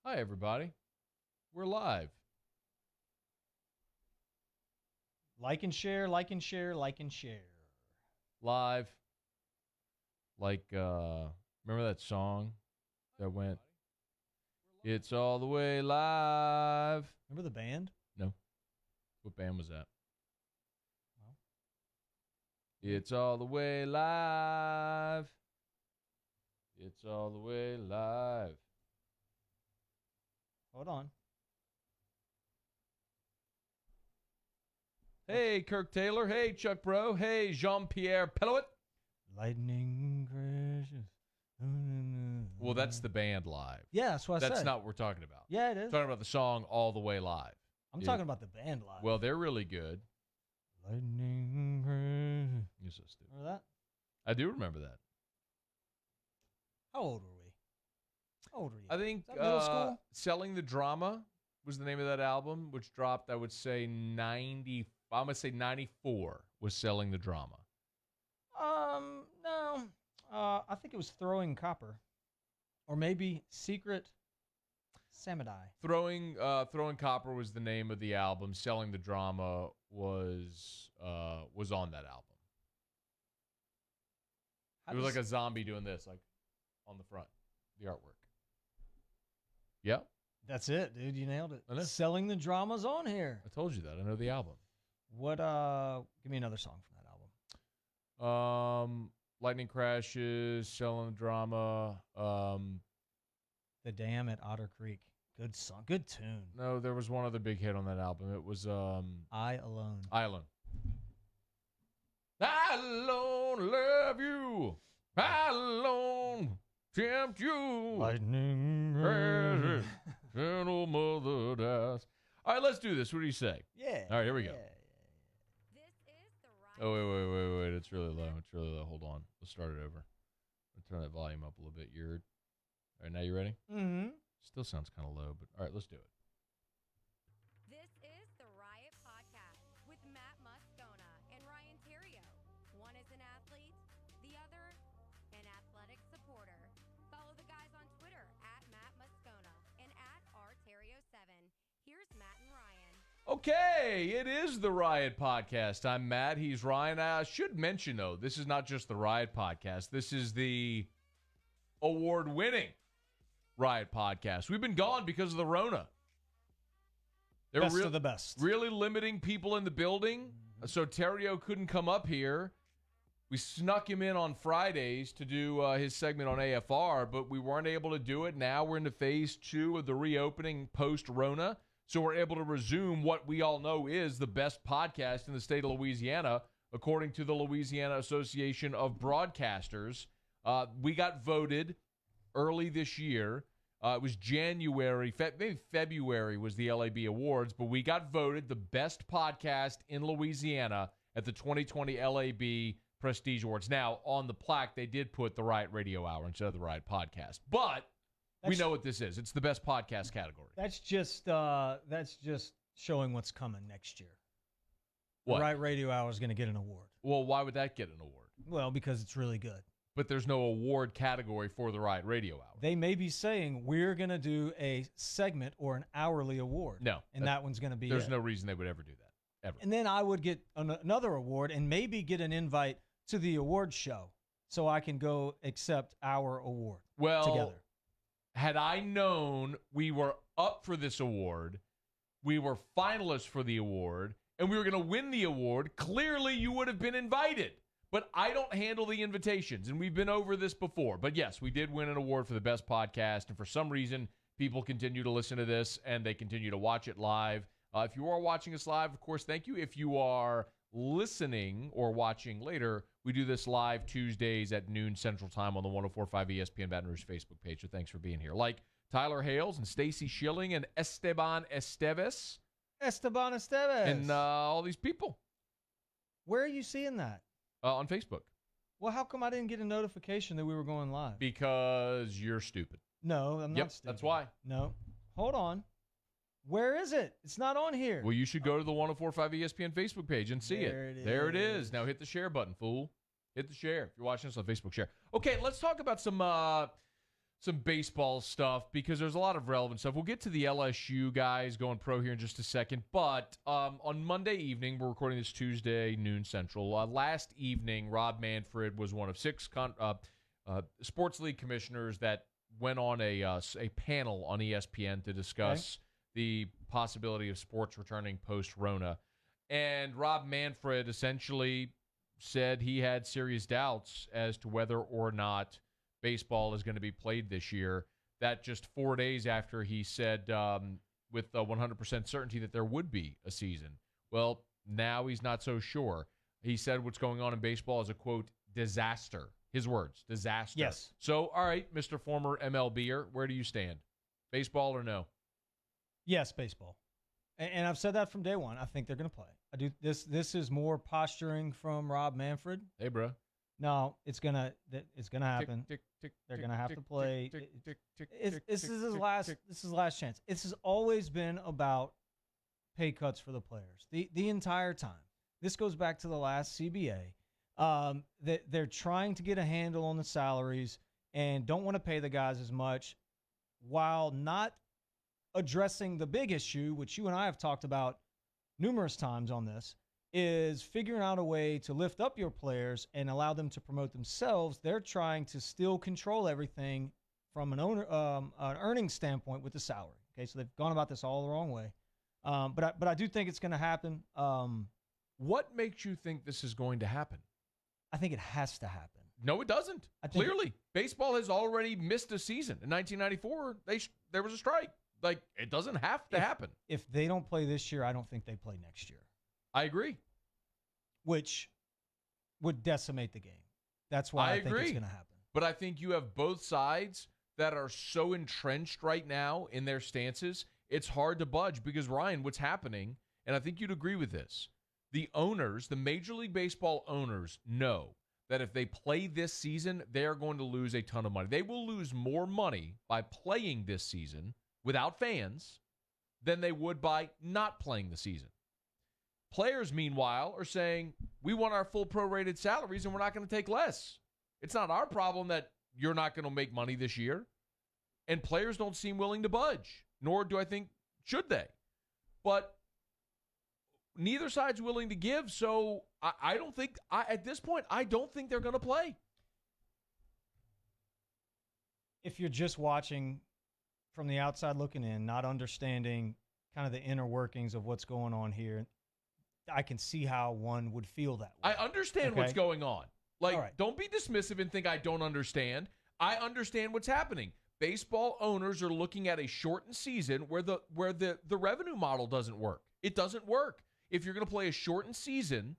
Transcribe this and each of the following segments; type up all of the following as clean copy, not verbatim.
Hi, everybody. We're live. Like and share, like and share, like and share. Live. Like, remember that song that went, "It's all the way live"? Remember the band? No. What band was that? Well, It's all the way live. It's all the way live. hold on. Hey, Kirk Taylor. Hey, Chuck Bro. Hey, Jean-Pierre Pellouet. Lightning crashes. Well, that's the band live. Yeah, that's what I said. That's not what we're talking about. Yeah, it is. We're talking about the song All the Way Live. I'm talking about the band live. Well, they're really good. Lightning crashes. You're so stupid. Remember that? I do remember that. How old were we? How old were you? I think Is that middle school? Selling the Drama was the name of that album, which dropped, I would say, 90. I'm going to say 94 was Selling the Drama. No. I think it was Throwing Copper. Or maybe Secret Samadai. Throwing Copper was the name of the album. Selling the Drama was on that album. It was like a zombie doing this, like on the front, the artwork. Yeah, That's it, dude. You nailed it. I know. Selling the Drama's on here. I told you that. I know the album. What? Give me another song from that album. Lightning Crashes, Selling the Drama. The Dam at Otter Creek. Good song. Good tune. No, there was one other big hit on that album. It was I Alone. I Alone. I alone love you. I alone tempt you. Lightning. Crashes, and old mother dies. All right, let's do this. What do you say? Yeah. All right, here we go. This is the Oh, wait. It's really low. Hold on. Let's start it over. I'll turn that volume up a little bit. You're all right, now you ready? Mm-hmm. Still sounds kind of low, but all right, let's do it. This is the Riot Podcast with Matt Moscona and Ryan Theriot. One is an athlete, the other an athletic supporter. Follow the guys on Twitter at Matt Moscona and at rterrio7. Here's Matt and Ryan. Okay, it is the Riot Podcast. I'm Matt. He's Ryan. I should mention, though, this is not just the Riot Podcast. This is the award-winning Riot Podcast. We've been gone because of the Rona. They Best were of the best. really limiting people in the building, so Theriot couldn't come up here. We snuck him in on Fridays to do his segment on AFR, but we weren't able to do it. Now we're into phase 2 of the reopening post-Rona, so we're able to resume what we all know is the best podcast in the state of Louisiana, according to the Louisiana Association of Broadcasters. We got voted early this year. It was January, maybe February was the LAB Awards, but we got voted the best podcast in Louisiana at the 2020 LAB Prestige Awards. Now, on the plaque, they did put the Riot Radio Hour instead of the Riot Podcast, but we know what this is. It's the best podcast category. That's just showing what's coming next year. What? The Riot Radio Hour is going to get an award. Well, why would that get an award? Well, because it's really good. But there's no award category for the Riot Radio Hour. They may be saying we're going to do a segment or an hourly award. No. And that one's going to be There's it. no reason they would ever do that, ever. And then I would get another award and maybe get an invite to the award show so I can go accept our award together. Had I known we were up for this award, we were finalists for the award, and we were going to win the award, clearly you would have been invited. But I don't handle the invitations, and we've been over this before. But yes, we did win an award for the best podcast, and for some reason, people continue to listen to this, and they continue to watch it live. If you are watching us live, of course, thank you. If you are listening or watching later, we do this live Tuesdays at noon Central Time on the 104.5 ESPN Baton Rouge Facebook page, so thanks for being here. Like Tyler Hales and Stacy Schilling and Esteban Esteves. And all these people. Where are you seeing that? On Facebook. Well, how come I didn't get a notification that we were going live? Because you're stupid. No, I'm not stupid. That's why. No. Hold on. Where is it? It's not on here. Well, you should go to the 104.5 ESPN Facebook page and see it. There it is. Now hit the share button, fool. Hit the share. If you're watching us on Facebook, share. Okay, let's talk about some some baseball stuff because there's a lot of relevant stuff. We'll get to the LSU guys going pro here in just a second. But on Monday evening, we're recording this Tuesday, noon Central. Last evening, Rob Manfred was one of 6 sports league commissioners that went on a panel on ESPN to discuss the possibility of sports returning post-Rona. And Rob Manfred essentially said he had serious doubts as to whether or not baseball is going to be played this year. That just 4 days after he said with 100% certainty that there would be a season. Well, now he's not so sure. He said what's going on in baseball is a, quote, disaster. His words, disaster. Yes. So, all right, Mr. Former MLBer, where do you stand? Baseball or no? Yes, baseball. And I've said that from day one. I think they're going to play. I do. This is more posturing from Rob Manfred. Hey, bro. No, it's gonna happen. They're gonna have to play. This is his last chance. This has always been about pay cuts for the players. The entire time. This goes back to the last CBA. That they're trying to get a handle on the salaries and don't want to pay the guys as much, while not addressing the big issue, which you and I have talked about numerous times on this, is figuring out a way to lift up your players and allow them to promote themselves. They're trying to still control everything from an earnings standpoint with the salary. Okay, so they've gone about this all the wrong way. But I do think it's going to happen. What makes you think this is going to happen? I think it has to happen. No, it doesn't. Clearly, baseball has already missed a season. In 1994, there was a strike. Like, it doesn't have to happen. If they don't play this year, I don't think they play next year. I agree. Which would decimate the game. That's why I think it's going to happen. But I think you have both sides that are so entrenched right now in their stances, it's hard to budge because, Ryan, what's happening, and I think you'd agree with this, the owners, the Major League Baseball owners know that if they play this season, they're going to lose a ton of money. They will lose more money by playing this season without fans than they would by not playing the season. Players, meanwhile, are saying, we want our full prorated salaries and we're not going to take less. It's not our problem that you're not going to make money this year. And players don't seem willing to budge, nor do I think should they. But neither side's willing to give, so I don't think, at this point, I don't think they're going to play. If you're just watching from the outside looking in, not understanding kind of the inner workings of what's going on here, I can see how one would feel that way. I understand what's going on. Like, Don't be dismissive and think I don't understand. I understand what's happening. Baseball owners are looking at a shortened season where the revenue model doesn't work. It doesn't work. If you're going to play a shortened season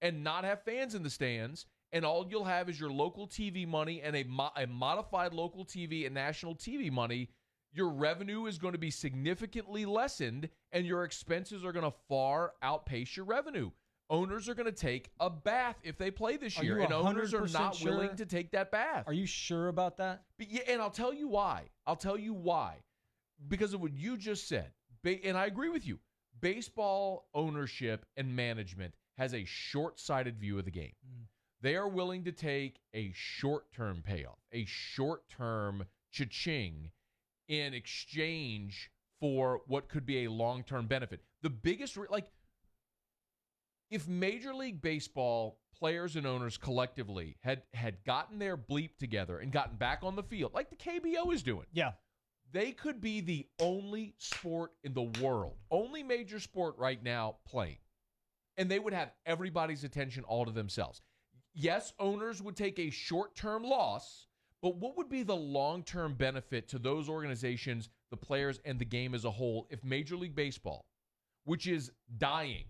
and not have fans in the stands, and all you'll have is your local TV money and a modified local TV and national TV money, your revenue is going to be significantly lessened, and your expenses are going to far outpace your revenue. Owners are going to take a bath if they play this year, and owners are not willing to take that bath. Are you sure about that? But yeah, and I'll tell you why. Because of what you just said, and I agree with you. Baseball ownership and management has a short-sighted view of the game. They are willing to take a short-term payoff, a short-term cha-ching, in exchange for what could be a long-term benefit. The biggest, if Major League Baseball players and owners collectively had gotten their bleep together and gotten back on the field, like the KBO is doing, they could be the only sport in the world, only major sport right now playing, and they would have everybody's attention all to themselves. Yes, owners would take a short-term loss, but what would be the long-term benefit to those organizations, the players, and the game as a whole if Major League Baseball, which is dying,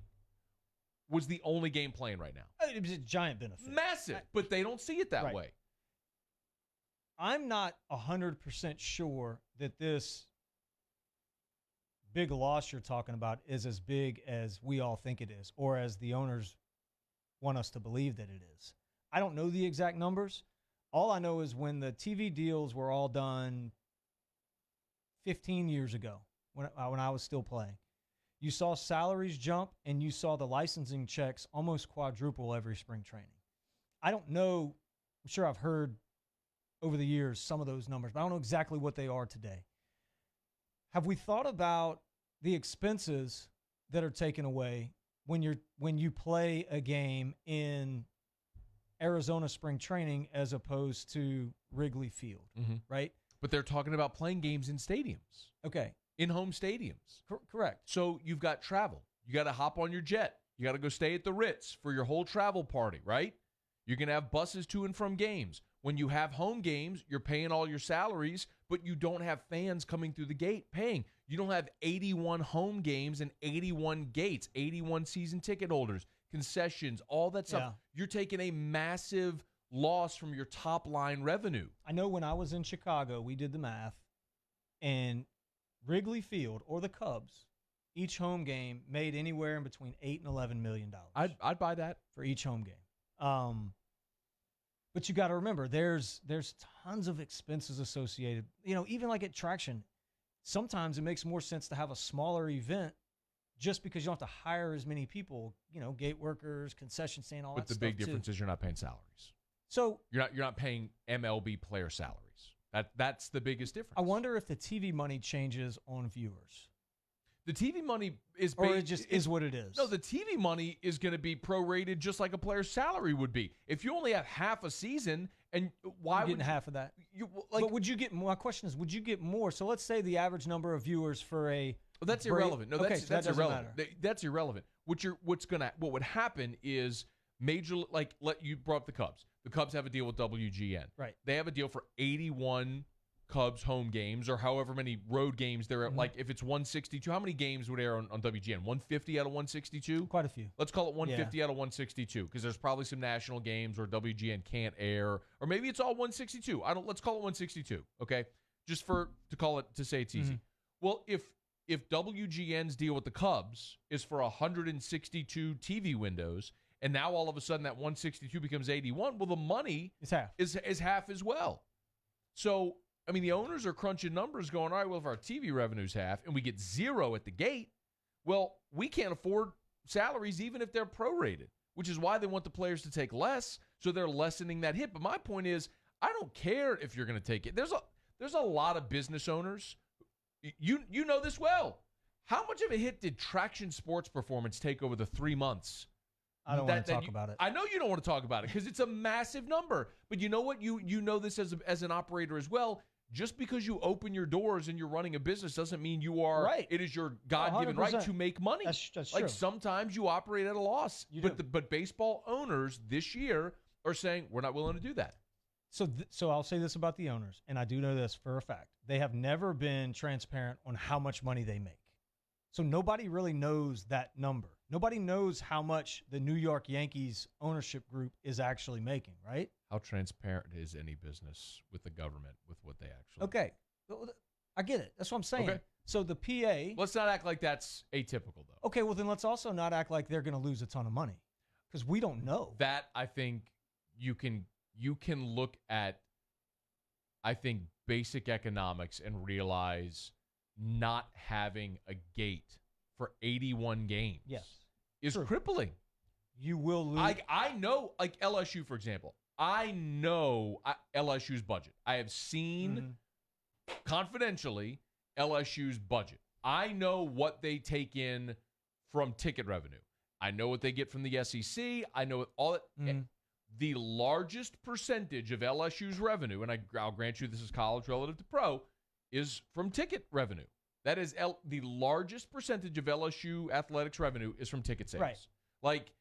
was the only game playing right now? It was a giant benefit. Massive, but they don't see it that way. I'm not 100% sure that this big loss you're talking about is as big as we all think it is, or as the owners want us to believe that it is. I don't know the exact numbers. All I know is when the TV deals were all done 15 years ago, when I was still playing, you saw salaries jump and you saw the licensing checks almost quadruple every spring training. I don't know. I'm sure I've heard over the years some of those numbers, but I don't know exactly what they are today. Have we thought about the expenses that are taken away when you play a game in Arizona spring training as opposed to Wrigley Field, right? But they're talking about playing games in stadiums. Okay. In home stadiums. Correct. So you've got travel. You got to hop on your jet. You got to go stay at the Ritz for your whole travel party, right? You're going to have buses to and from games. When you have home games, you're paying all your salaries, but you don't have fans coming through the gate paying. You don't have 81 home games and 81 gates, 81 season ticket holders, concessions, all that stuff. Yeah. You're taking a massive loss from your top line revenue. I know when I was in Chicago, we did the math, and Wrigley Field or the Cubs, each home game made anywhere in between $8 and $11 million. I'd buy that for each home game. But you got to remember, there's tons of expenses associated. You know, even like at Traction, sometimes it makes more sense to have a smaller event just because you don't have to hire as many people. You know, gate workers, concession stand, all that stuff. But the big difference is you're not paying salaries. So you're not paying MLB player salaries. That's the biggest difference. I wonder if the TV money changes on viewers. The TV money is or it just is what it is. No, the TV money is going to be prorated just like a player's salary would be. If you only have half a season, and why You're would getting half of that? But would you get more? My question is, would you get more? So let's say the average number of viewers for a well, that's irrelevant. No, okay, that's that irrelevant. matter. That's irrelevant. What would happen is you brought up the Cubs. The Cubs have a deal with WGN. Right. They have a deal for 81 Cubs home games or however many road games there are. Like if it's 162, how many games would air on WGN? 150 out of 162? Quite a few. Let's call it 150 out of 162 because there's probably some national games where WGN can't air, or maybe it's all 162. Let's call it 162. Okay, just to say it's easy. Well, if WGN's deal with the Cubs is for 162 TV windows, and now all of a sudden that 162 becomes 81, well, the money is half as well. So, I mean, the owners are crunching numbers going, all right, well, if our TV revenue's half and we get zero at the gate, well, we can't afford salaries even if they're prorated, which is why they want the players to take less, so they're lessening that hit. But my point is, I don't care if you're going to take it. There's a lot of business owners. You know this well. How much of a hit did Traction Sports Performance take over the 3 months? I don't want to talk about it. I know you don't want to talk about it because it's a massive number. But you know what? You know this as an operator as well. Just because you open your doors and you're running a business doesn't mean you are right. It is your God-given 100%. right to make money. That's like true. sometimes you operate at a loss. But baseball owners this year are saying we're not willing to do that. So I'll say this about the owners, and I do know this for a fact. They have never been transparent on how much money they make. So nobody really knows that number. Nobody knows how much the New York Yankees ownership group is actually making, right? How transparent is any business with the government with what they actually Okay. I get it. That's what I'm saying. Okay. So the PA... Let's not act like that's atypical, though. Okay, well, then let's also not act like they're going to lose a ton of money because we don't know. That, I think, you can look at, I think, basic economics and realize not having a gate for 81 games is True. crippling. You will lose. I know, like LSU, for example. I know LSU's budget. I have seen confidentially LSU's budget. I know what they take in from ticket revenue. I know what they get from the SEC. I know all that. The largest percentage of LSU's revenue, and I'll grant you this is college relative to pro, is from ticket revenue. That is the largest percentage of LSU athletics revenue is from ticket sales. Right. Like,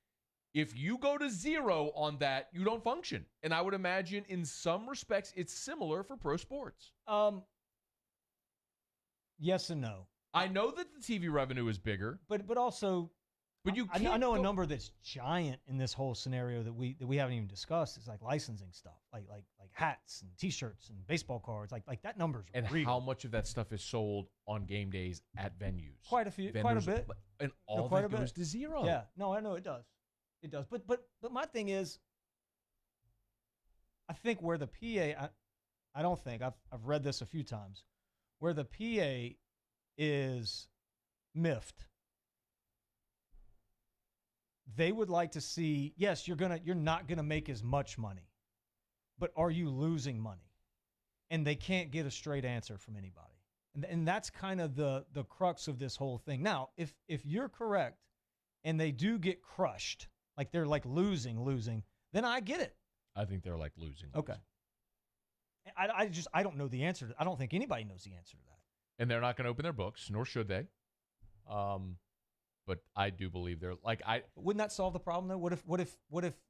if you go to zero on that, you don't function. And I would imagine in some respects it's similar for pro sports. Yes and no. I know that the TV revenue is bigger, but also, but you can't I know a number that's giant in this whole scenario that we haven't even discussed. It's like licensing stuff, like hats and T-shirts and baseball cards. Like that number's and real. how much of that stuff is sold on game days at venues? Quite a few, quite a bit, and all quite that a goes bit. to zero. Yeah, no, I know it does. It does. But my thing is, I think where the PA, I don't think I've read this a few times, where the PA is miffed. They would like to see, yes, you're not gonna make as much money, but are you losing money? and they can't get a straight answer from anybody. And that's kind of the crux of this whole thing. Now, if you're correct and they do get crushed, like they're like losing, then I get it. I think they're like losing. Okay. I don't know the answer. I don't think anybody knows the answer to that. And they're not going to open their books, nor should they. But I do believe they're like Wouldn't that solve the problem though? What if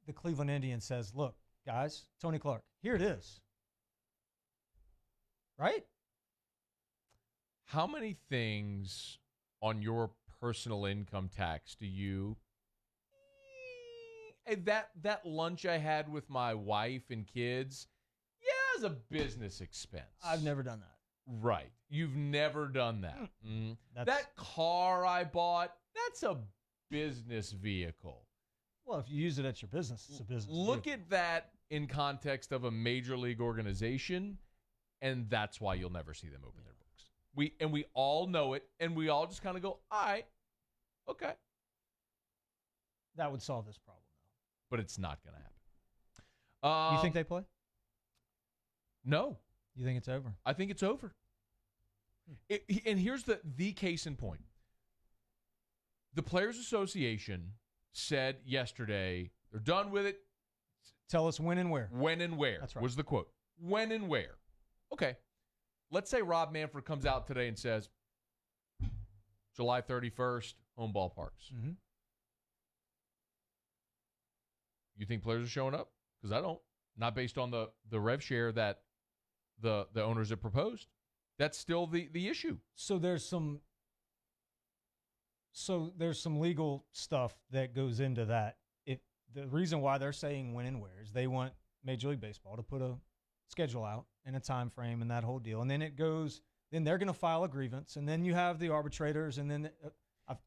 the Cleveland Indians says, "Look, guys, Tony Clark, here it is." Right? How many things on your personal income tax do you that lunch I had with my wife and kids, yeah, it's a business expense. I've never done that. Right. You've never done that. That car I bought, that's a business vehicle. Well, if you use it at your business, it's a business Look vehicle. at that in context of a major league organization, and that's why you'll never see them open their books. We all know it, and we all just kind of go, all right, okay. That would solve this problem, though. But it's not going to happen. You think they play? No. You think it's over? I think it's over. And here's the case in point. The Players Association said yesterday they're done with it. Tell us when and where. When and where That's right. was the quote. When and where. Okay. Let's say Rob Manfred comes out today and says, July 31st, home ballparks. Mm-hmm. You think players are showing up? Because I don't. Not based on the rev share that the owners have proposed. That's still the issue. So there's some legal stuff that goes into that. The reason why they're saying when and where is they want Major League Baseball to put a schedule out and a time frame and that whole deal. And then then they're going to file a grievance, and then you have the arbitrators, and then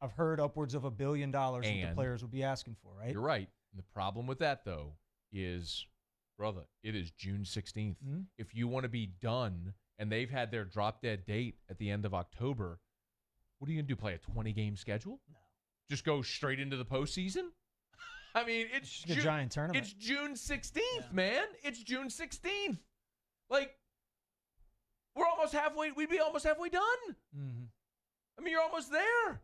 I've heard upwards of $1 billion that the players would be asking for, right? You're right. And the problem with that, though, is, brother, it is June 16th. Mm-hmm. If you want to be done, and they've had their drop-dead date at the end of October, what are you going to do, play a 20-game schedule? No. Just go straight into the postseason? I mean, it's a giant tournament. It's June 16th, man. It's June 16th. Like, we're almost halfway. We'd be almost halfway done. Mm-hmm. I mean, you're almost there.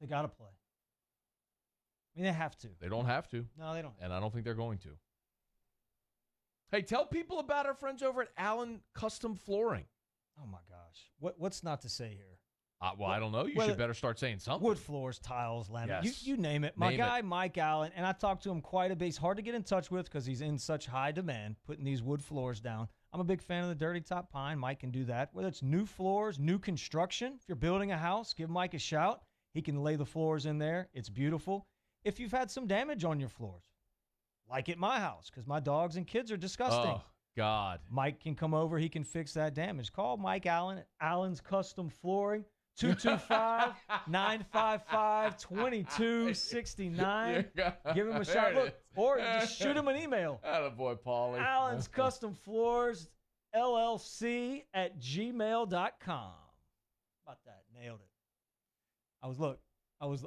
They got to play. I mean, they have to. They don't have to. No, they don't. And I don't think they're going to. Hey, tell people about our friends over at Allen Custom Flooring. Oh, my gosh. What's not to say here? I don't know. You should better start saying something. Wood floors, tiles, laminate. Yes. You name it. My guy, Mike Allen, and I talked to him quite a bit. He's hard to get in touch with because he's in such high demand, putting these wood floors down. I'm a big fan of the Dirty Top Pine. Mike can do that. Whether it's new floors, new construction. If you're building a house, give Mike a shout. He can lay the floors in there. It's beautiful. If you've had some damage on your floors, like at my house, because my dogs and kids are disgusting. Oh, God. Mike can come over. He can fix that damage. Call Mike Allen at Allen's Custom Flooring. 225-955-2269. Give him a shot. Look, or just shoot him an email. Attaboy, Paulie. Allen's Custom Floors, LLC at gmail.com. About that. Nailed it.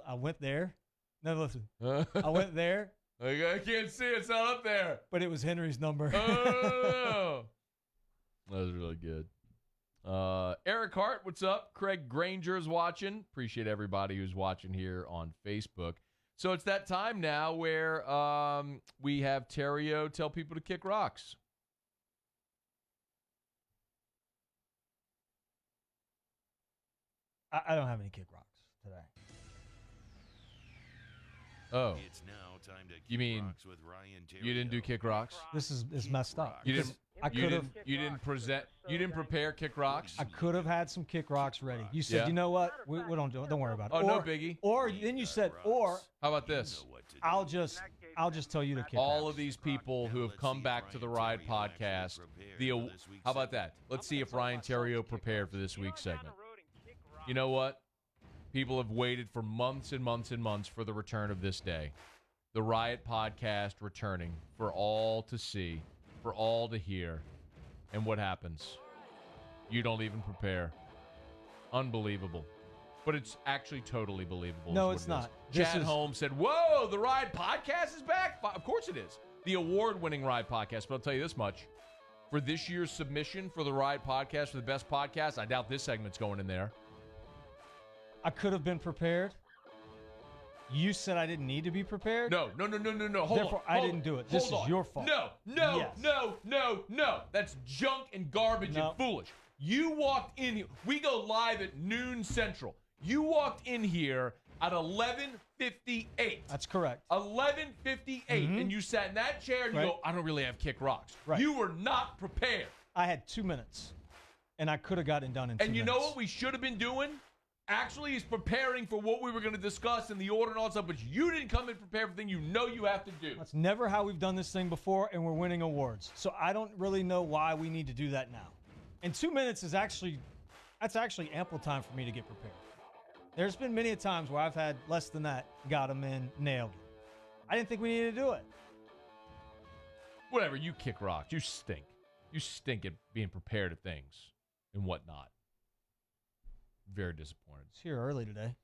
I went there. No, listen. I went there. I can't see it. It's not up there. But it was Henry's number. Oh. That was really good. Eric Hart, what's up? Craig Granger's watching. Appreciate everybody who's watching here on Facebook. So it's that time now where we have Theriot tell people to kick rocks. I don't have any kick rocks today. Oh. It's now time to kick You mean rocks with Ryan you didn't do kick rocks? This is messed up. You didn't. I could have. You didn't prepare kick rocks. I could have had some kick rocks ready. You said, Yeah. you know what? We don't do it. Don't worry about it. Oh, no biggie. Or then you said, or How about this? I'll just tell you to kick All rocks. of these people who have come back to the Riot Podcast. How about that? Let's see if Ryan Theriot prepared for this week's segment. You know what? People have waited for months and months and months for the return of this day. The Riot Podcast returning for all to see, for all to hear. And what happens? You don't even prepare. Unbelievable. But it's actually totally believable. No, is it's what it not. is. This Chad is- Holmes said, whoa, the Riot Podcast is back. Of course it is. The award-winning Riot Podcast. But I'll tell you this much. for this year's submission for the Riot Podcast, for the best podcast. I doubt this segment's going in there. I could have been prepared. You said I didn't need to be prepared? No. Therefore, I didn't do it. This is your fault. No. That's junk and garbage and foolish. You walked in here. We go live at noon Central. You walked in here at 11:58. That's correct. 11:58, and you sat in that chair and you go, I don't really have kick rocks. Right. You were not prepared. I had 2 minutes, and I could have gotten done in 2 minutes. And you know what we should have been doing? Actually is preparing for what we were going to discuss in the order and all that stuff, but you didn't come in prepared for the thing you know you have to do. That's never how we've done this thing before, and we're winning awards. So I don't really know why we need to do that now. And 2 minutes is actually ample time for me to get prepared. There's been many times where I've had less than that, got them in, nailed it. I didn't think we needed to do it. Whatever, you kick rocks. You stink. You stink at being prepared at things and whatnot. Very disappointed. It's here early today.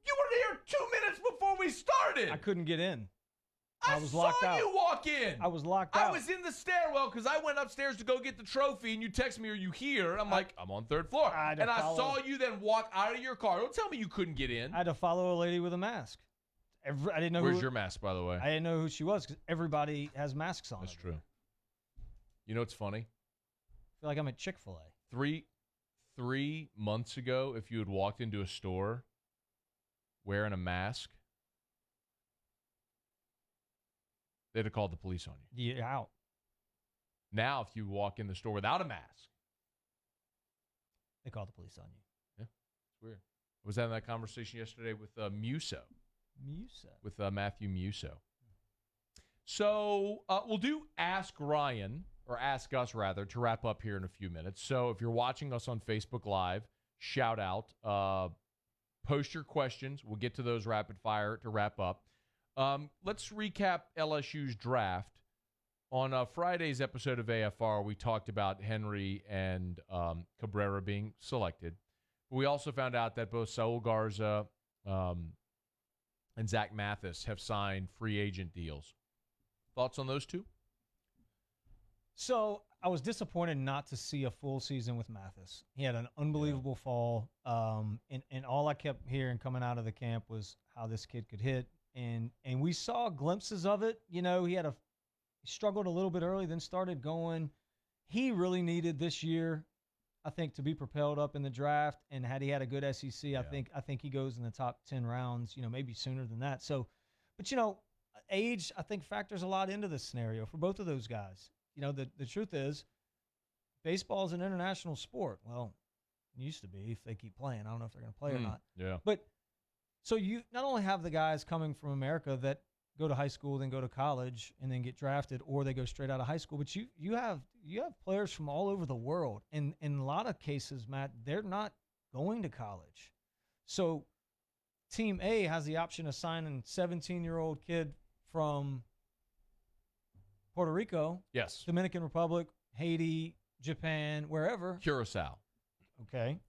You were here 2 minutes before we started. I couldn't get in. I was saw locked out. You walk in. I was locked out. I was in the stairwell because I went upstairs to go get the trophy, and you text me, "Are you here?" I'm like, "I'm on third floor." I saw you then walk out of your car. Don't tell me you couldn't get in. I had to follow a lady with a mask. I didn't know. Where's your mask, by the way? I didn't know who she was because everybody has masks on. That's true. You know what's funny? I feel like I'm at Chick-fil-A. 3 months ago, if you had walked into a store wearing a mask, they'd have called the police on you. You're out. Now, if you walk in the store without a mask, they call the police on you. Yeah, it's weird. I was having that conversation yesterday with Musso. With Matthew Musso. So we'll do Ask Ryan, or Ask Us, rather, to wrap up here in a few minutes. So if you're watching us on Facebook Live, shout out. Post your questions. We'll get to those rapid fire to wrap up. Let's recap LSU's draft. On Friday's episode of AFR, we talked about Henry and Cabrera being selected. We also found out that both Saul Garza and Zach Mathis have signed free agent deals. Thoughts on those two? So I was disappointed not to see a full season with Mathis. He had an unbelievable fall, and all I kept hearing coming out of the camp was how this kid could hit. And we saw glimpses of it. You know, he struggled a little bit early, then started going. He really needed this year, I think, to be propelled up in the draft. And had he had a good SEC, I think he goes in the top 10 rounds, you know, maybe sooner than that. So, but, you know, age, I think, factors a lot into this scenario for both of those guys. You know, the truth is, baseball is an international sport. Well, it used to be if they keep playing. I don't know if they're going to play or not. Yeah. But so you not only have the guys coming from America that go to high school, then go to college, and then get drafted, or they go straight out of high school, but you have players from all over the world. And in a lot of cases, Matt, they're not going to college. So Team A has the option of signing a 17-year-old kid from Puerto Rico, yes, Dominican Republic, Haiti, Japan, wherever. Curacao. Okay.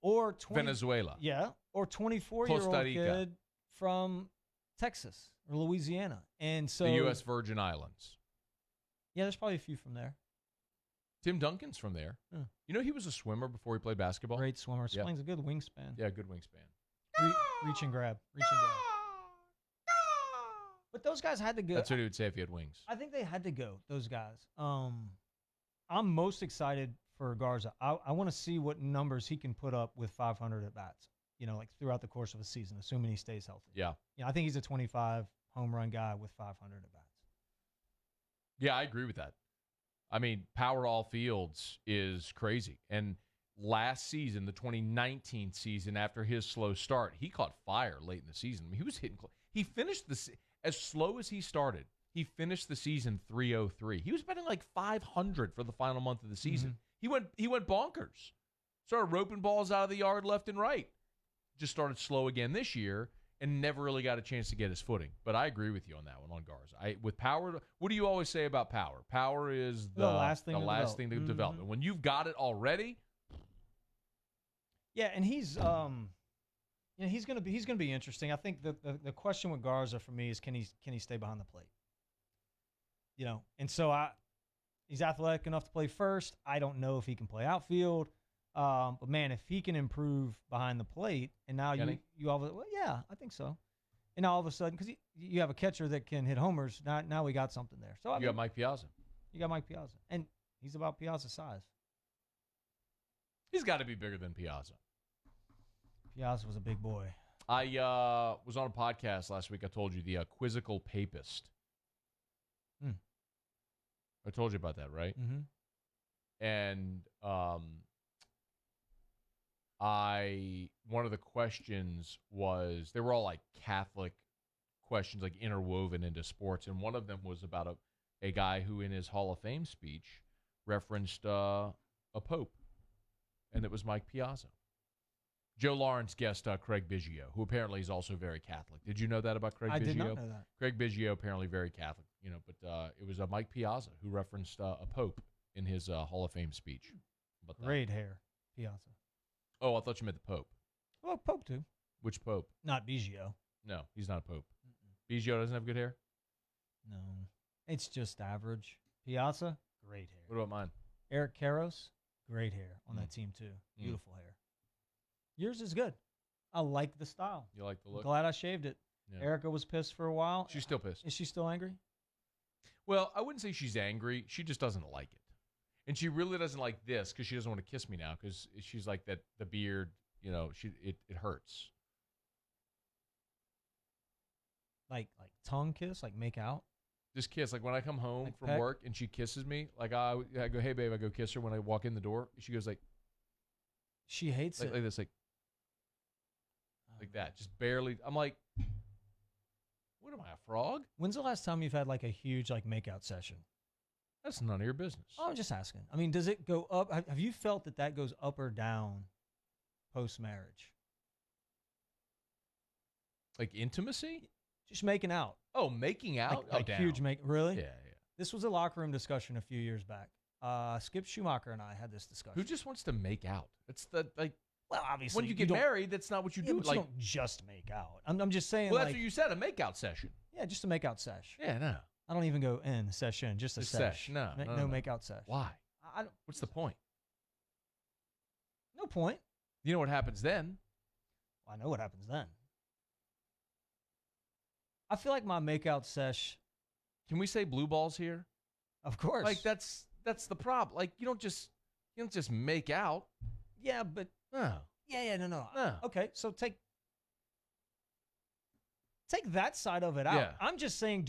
Or Venezuela. Yeah. Or 24-year-old kid from Texas or Louisiana. And so the U.S. Virgin Islands. Yeah, there's probably a few from there. Tim Duncan's from there. Yeah. You know he was a swimmer before he played basketball? Great swimmer. Swing's a good wingspan. Yeah, good wingspan. Reach and grab. But those guys had to go. That's what he would say if he had wings. I think they had to go, those guys. I'm most excited for Garza. I want to see what numbers he can put up with 500 at-bats, you know, like throughout the course of a season, assuming he stays healthy. Yeah. I think he's a 25 home run guy with 500 at-bats. Yeah, I agree with that. I mean, power all fields is crazy. And last season, the 2019 season, after his slow start, he caught fire late in the season. I mean, he was hitting. He finished as slow as he started. He finished the season 303. He was batting like 500 for the final month of the season. Mm-hmm. He went bonkers. Started roping balls out of the yard left and right. Just started slow again this year and never really got a chance to get his footing. But I agree with you on that one on Garza. With power, what do you always say about power? Power is the last thing to develop. And when you've got it already. Yeah, and he's he's gonna be interesting. I think the question with Garza for me is can he stay behind the plate? You know, and so He's athletic enough to play first. I don't know if he can play outfield. But, man, if he can improve behind the plate, and now you all, well, yeah, I think so. And now all of a sudden, because you have a catcher that can hit homers, now we got something there. So You got Mike Piazza. You got Mike Piazza. And he's about Piazza's size. He's got to be bigger than Piazza. Piazza was a big boy. I was on a podcast last week. I told you, the Quizzical Papist. I told you about that, right? Mm-hmm. And one of the questions was, they were all like Catholic questions, like interwoven into sports. And one of them was about a guy who in his Hall of Fame speech referenced a pope. And it was Mike Piazza. Joe Lawrence guest Craig Biggio, who apparently is also very Catholic. Did you know that about Craig Biggio? I did not know that. Craig Biggio apparently very Catholic, but it was Mike Piazza who referenced a pope in his Hall of Fame speech. Great hair, Piazza. Oh, I thought you meant the Pope. Well, Pope too. Which Pope? Not Biggio. No, he's not a Pope. Biggio doesn't have good hair? No. It's just average. Piazza, great hair. What about mine? Eric Karros, great hair on that team too. Beautiful hair. Yours is good. I like the style. You like the look? Glad I shaved it. Yeah. Erica was pissed for a while. She's still pissed. Is she still angry? Well, I wouldn't say she's angry. She just doesn't like it. And she really doesn't like this because she doesn't want to kiss me now because she's like that. The beard, it hurts. Like tongue kiss, like make out. Just kiss. Like when I come home like from peck? Work and she kisses me, like I go, hey babe, I go kiss her when I walk in the door. She goes like. She hates it. Like this, like that. Just barely. I'm like, what am I, a frog? When's the last time you've had like a huge like makeout session? That's none of your business. Oh, I'm just asking. I mean, does it go up? Have you felt that goes up or down post-marriage? Like intimacy? Just making out. Oh, making out? Like down. huge Really? Yeah. This was a locker room discussion a few years back. Skip Schumacher and I had this discussion. Who just wants to make out? It's the, like... Well, obviously, when you get married, that's not what you do. But you don't just make out. I'm just saying. Well, that's what you said, a makeout session. Yeah, just a makeout sesh. Yeah, no. I don't even go in session, just a sesh. No, no makeout sesh. Why? I don't. What's the point? No point. You know what happens then? Well, I know what happens then. I feel like my makeout sesh. Can we say blue balls here? Of course. Like that's the problem. Like you don't just make out. Yeah, but no. Yeah, no. Okay, so take that side of it out. Yeah. I'm just saying,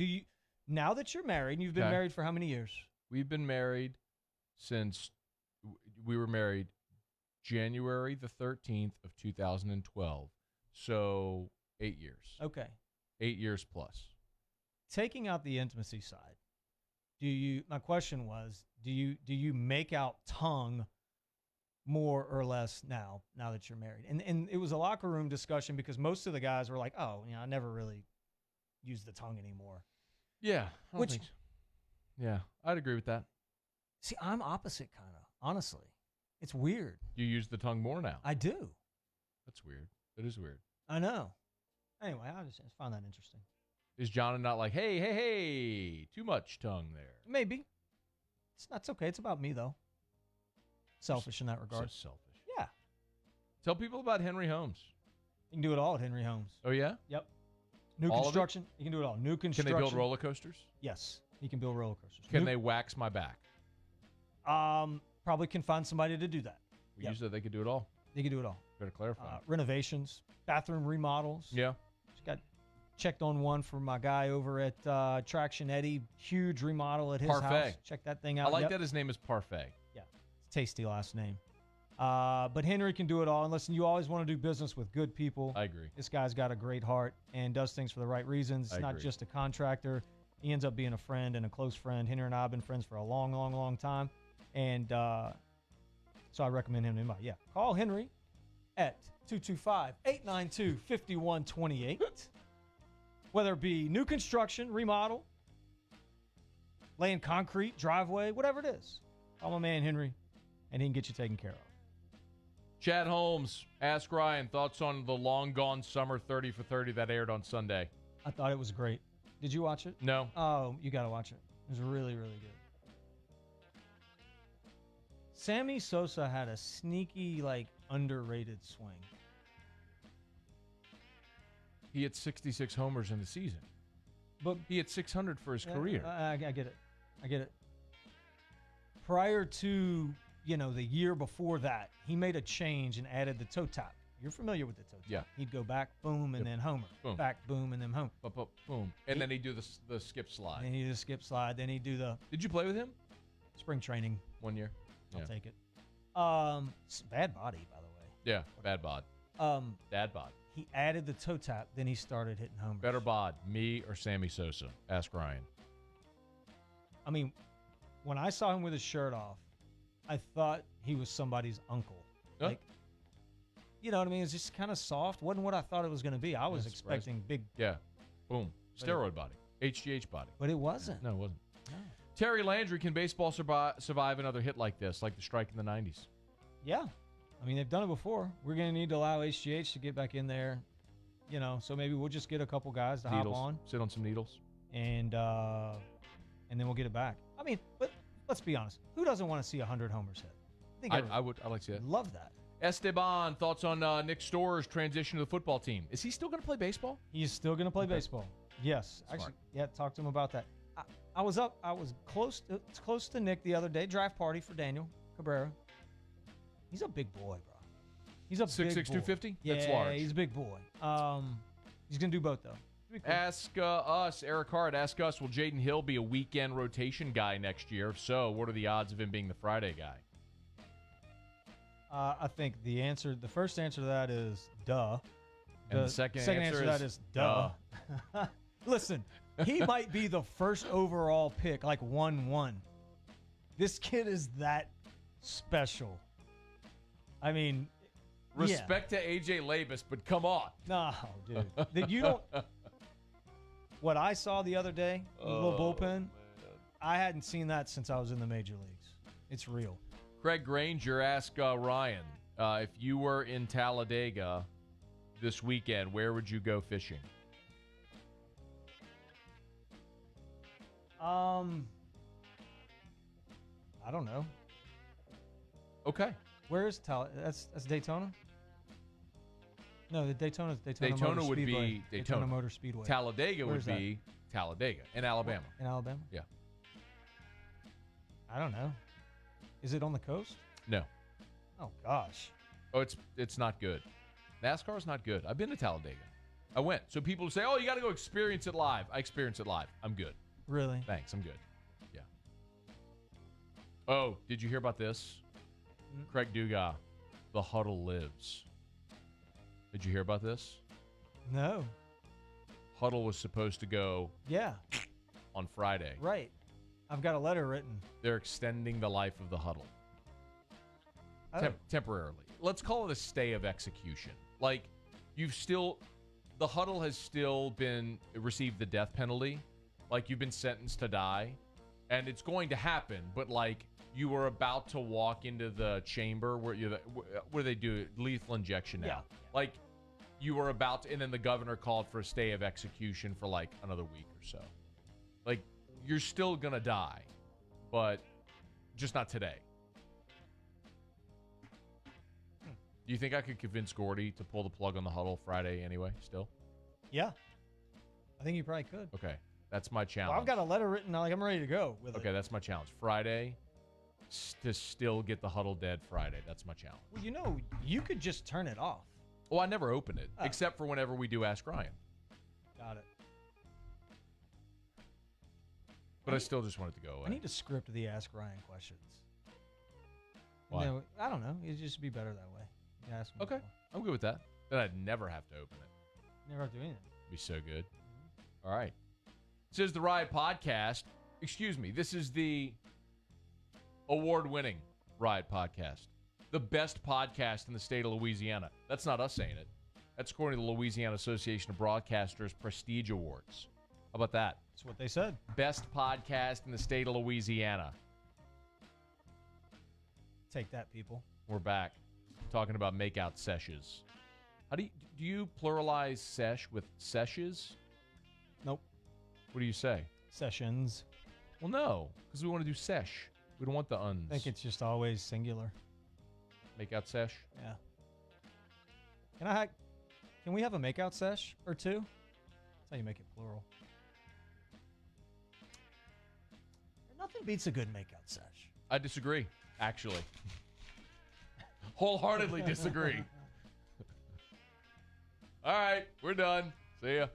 now that you're married, and you've been married for how many years? We've been married since we were married January the 13th of 2012. So 8 years. Okay. 8 years plus. Taking out the intimacy side, my question was, do you make out tongue more or less now that you're married? And it was a locker room discussion because most of the guys were like, oh, I never really use the tongue anymore. Yeah. Yeah, I'd agree with that. See, I'm opposite kind of, honestly. It's weird. You use the tongue more now. I do. That's weird. That is weird. I know. Anyway, I just found that interesting. Is John not like, hey, too much tongue there? Maybe. It's okay. It's about me, though. Selfish in that regard. So selfish. Yeah. Tell people about Henry Holmes. You can do it all at Henry Holmes. Oh, yeah? Yep. New all construction. You can do it all. New construction. Can they build roller coasters? Yes. You can build roller coasters. Can they wax my back? Probably can find somebody to do that. You said they could do it all. They can do it all. Better clarify. Renovations, bathroom remodels. Yeah. Just got checked on one for my guy over at Traction Eddie. Huge remodel at his house. Check that thing out. I like that his name is Parfait. Yeah. It's a tasty last name. But Henry can do it all. And listen, you always want to do business with good people. I agree. This guy's got a great heart and does things for the right reasons. It's not just a contractor. He ends up being a friend and a close friend. Henry and I have been friends for a long, long, long time. And so I recommend him to anybody. Yeah. Call Henry at 225-892-5128. Whether it be new construction, remodel, laying concrete, driveway, whatever it is. Call my man Henry, and he can get you taken care of. Chad Holmes, Ask Ryan, thoughts on the long gone summer 30 for 30 that aired on Sunday? I thought it was great. Did you watch it? No. Oh, you got to watch it. It was really, really good. Sammy Sosa had a sneaky, like, underrated swing. He hit 66 homers in the season. But he hit 600 for his career. I get it. I get it. Prior to, the year before that, he made a change and added the toe tap. You're familiar with the toe tap. Yeah. He'd go back, boom, and then homer. Boom. Back, boom, and then home. Boom. And then he'd do the skip slide. Then he'd do the skip slide. Then he'd do the Did you play with him? spring training. 1 year. I'll Yeah. take it. Bad body, by the way. Yeah, bad bod. Dad bod. He added the toe tap, then he started hitting homers. Better bod, me or Sammy Sosa? Ask Ryan. I mean, when I saw him with his shirt off, I thought he was somebody's uncle. Huh? Like, you know what I mean? It's just kind of soft. Wasn't what I thought it was going to be. I was That's expecting big, Yeah. Boom. Steroid body. HGH body. but it wasn't. No, it wasn't. No. Terry Landry, can baseball survive another hit like this, like the strike in the 90s? Yeah. I mean, they've done it before. We're going to need to allow HGH to get back in there, so maybe we'll just get a couple guys to Needles. hop on. Sit on some needles. And then we'll get it back. I mean, but let's be honest. Who doesn't want to see 100 homers hit? I'd like to see that. Love that. Esteban, thoughts on Nick Storer's transition to the football team? Is he still going to play baseball? He's still going to play baseball. Yes. Smart. Actually, yeah, talk to him about that. I was close to Nick the other day, draft party for Daniel Cabrera. He's a big boy, bro. He's a 6'6", big boy. 250? Yeah, That's large. he's a big boy. He's going to do both, though. Cool. Ask us, Eric Hart, ask us, will Jaden Hill be a weekend rotation guy next year? If so, what are the odds of him being the Friday guy? I think the first answer to that is duh. And the second answer to that is duh. Listen, he might be the first overall pick, like 1-1. This kid is that special. I mean, Respect to AJ Labus, but come on. no, dude. You don't. What I saw the other day, the little bullpen, Man. I hadn't seen that since I was in the major leagues. It's real. Craig Granger, ask Ryan, if you were in Talladega this weekend, where would you go fishing? I don't know. Okay. Where is that's Daytona? No, Daytona Daytona Motor would Speedway. be Daytona. Motor Speedway. Talladega Where would is that? be Talladega in Alabama. In Alabama? Yeah. I don't know. Is it on the coast? No. Oh gosh. Oh, it's not good. NASCAR's not good. I've been to Talladega. I went. So people say, "Oh, you got to go experience it live." I experienced it live. I'm good. Really? Thanks. I'm good. Yeah. Oh, did you hear about this? Craig Dugas, the huddle lives. Did you hear about this? No. Huddle was supposed to go Yeah. on Friday. Right. I've got a letter written. They're extending the life of the huddle. Oh. Temporarily. Let's call it a stay of execution. Like, the huddle has still received the death penalty. Like, you've been sentenced to die. And it's going to happen, but like, you were about to walk into the chamber where they do lethal injection now. Yeah. Like, you were about to, and then the governor called for a stay of execution for like another week or so. Like, you're still gonna die, but just not today. Do you think I could convince Gordy to pull the plug on the huddle Friday anyway, still? Yeah. I think you probably could. Okay. That's my challenge. Well, I've got a letter written. Like, I'm ready to go with it. Okay, that's my challenge. Friday, to still get the huddle dead Friday. That's my challenge. Well, you could just turn it off. Oh, I never open it, Oh. except for whenever we do Ask Ryan. Got it. But I still just want it to go away. I need to script the Ask Ryan questions. Why? No, I don't know. It'd just be better that way. You ask them Okay, before. I'm good with that. Then I'd never have to open it. Never have to do anything. It'd be so good. All right. This is the Riot Podcast. Excuse me. This is the award-winning Riot Podcast. The best podcast in the state of Louisiana. That's not us saying it. That's according to the Louisiana Association of Broadcasters Prestige Awards. How about that? That's what they said. Best podcast in the state of Louisiana. Take that, people. We're back talking about makeout sessions. How do you pluralize sesh with seshes? Nope. What do you say? Sessions. Well, no, because we want to do sesh. We don't want the uns. I think it's just always singular. Makeout sesh. Yeah. Can we have a makeout sesh or two? That's how you make it plural. Nothing beats a good makeout sesh. I disagree, actually. Wholeheartedly disagree. All right, we're done. See ya.